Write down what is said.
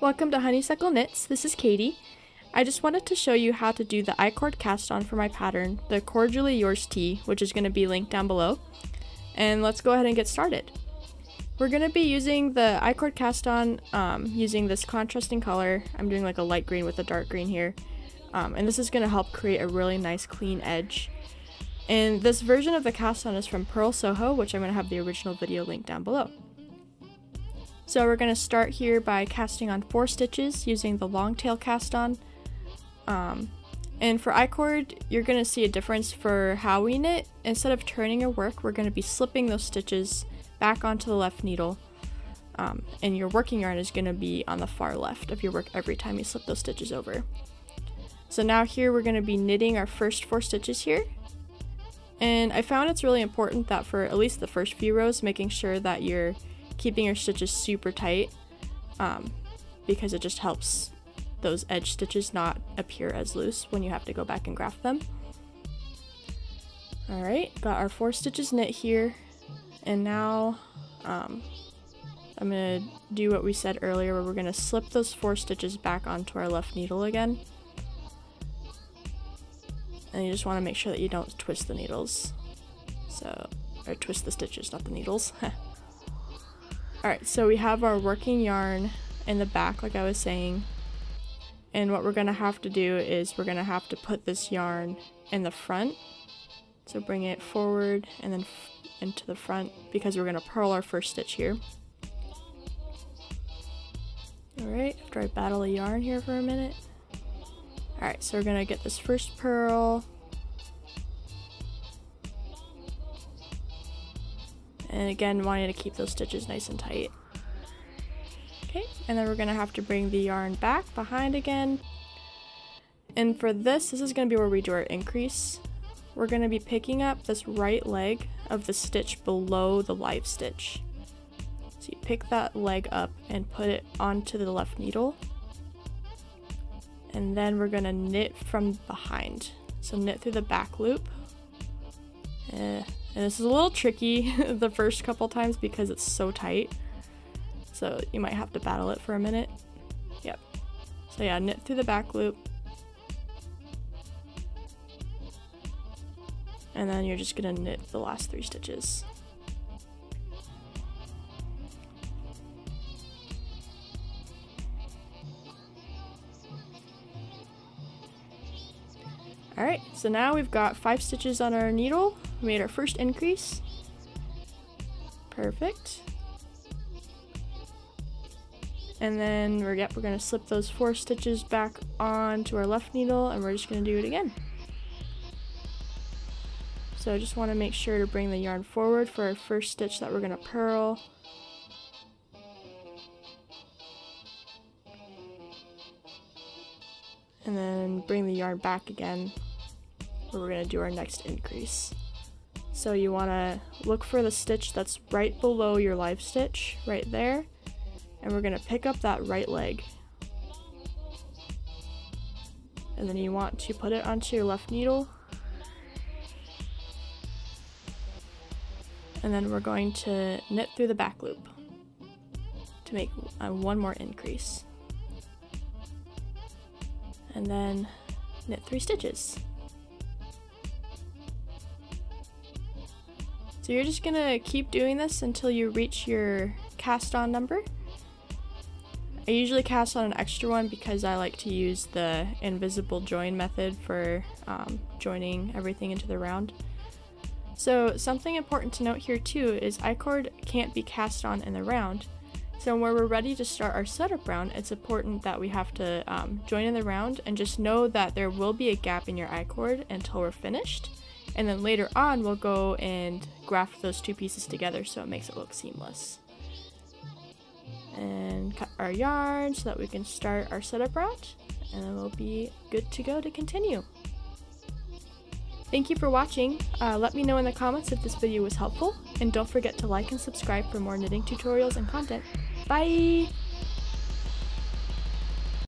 Welcome to Honeysuckle Knits. This is Katie. I just wanted to show you how to do the I-cord cast on for my pattern, the Cord-ially Yours Tee, which is going to be linked down below. And let's go ahead and get started. We're going to be using the I-cord cast on using this contrasting color. I'm doing like a light green with a dark green here. And this is going to help create a really nice clean edge. And this version of the cast on is from Purl Soho, which I'm going to have the original video linked down below. So we're going to start here by casting on 4 stitches using the long tail cast on. And for I-cord, you're going to see a difference for how we knit. Instead of turning your work, we're going to be slipping those stitches back onto the left needle. And your working yarn is going to be on the far left of your work every time you slip those stitches over. So now here we're going to be knitting our first 4 stitches here. And I found it's really important that for at least the first few rows, making sure that you're keeping your stitches super tight, because it just helps those edge stitches not appear as loose when you have to go back and graft them. Alright, got our 4 stitches knit here, and now I'm going to do what we said earlier, where we're going to slip those 4 stitches back onto our left needle again. And you just want to make sure that you don't twist the needles. Or twist the stitches, not the needles. Alright, so we have our working yarn in the back, like I was saying. And what we're going to have to do is we're going to have to put this yarn in the front. So bring it forward and then into the front, because we're going to purl our first stitch here. Alright, after I battle the yarn here for a minute. Alright, so we're going to get this first purl. And again, wanting to keep those stitches nice and tight. Okay, and then we're going to have to bring the yarn back behind again. And for this is going to be where we do our increase. We're going to be picking up this right leg of the stitch below the live stitch. So you pick that leg up and put it onto the left needle. And then we're going to knit from behind. So knit through the back loop. And this is a little tricky the first couple times because it's so tight. So you might have to battle it for a minute. Yep. So yeah, knit through the back loop. And then you're just going to knit the last 3 stitches. Alright, so now we've got 5 stitches on our needle. We made our first increase. Perfect. And then we're going to slip those 4 stitches back onto our left needle, and we're just going to do it again. So I just want to make sure to bring the yarn forward for our first stitch that we're going to purl. And then bring the yarn back again, where we're going to do our next increase. So you want to look for the stitch that's right below your live stitch, right there, and we're going to pick up that right leg. And then you want to put it onto your left needle. And then we're going to knit through the back loop to make one more increase. And then knit 3 stitches. So you're just gonna keep doing this until you reach your cast on number. I usually cast on an extra one because I like to use the invisible join method for joining everything into the round. So something important to note here too is I-cord can't be cast on in the round. So when we're ready to start our setup round, it's important that we have to join in the round, and just know that there will be a gap in your I-cord until we're finished. And then later on, we'll go and graft those 2 pieces together so it makes it look seamless. And cut our yarn so that we can start our setup round, and then we'll be good to go to continue. Thank you for watching. Let me know in the comments if this video was helpful, and don't forget to like and subscribe for more knitting tutorials and content. Bye!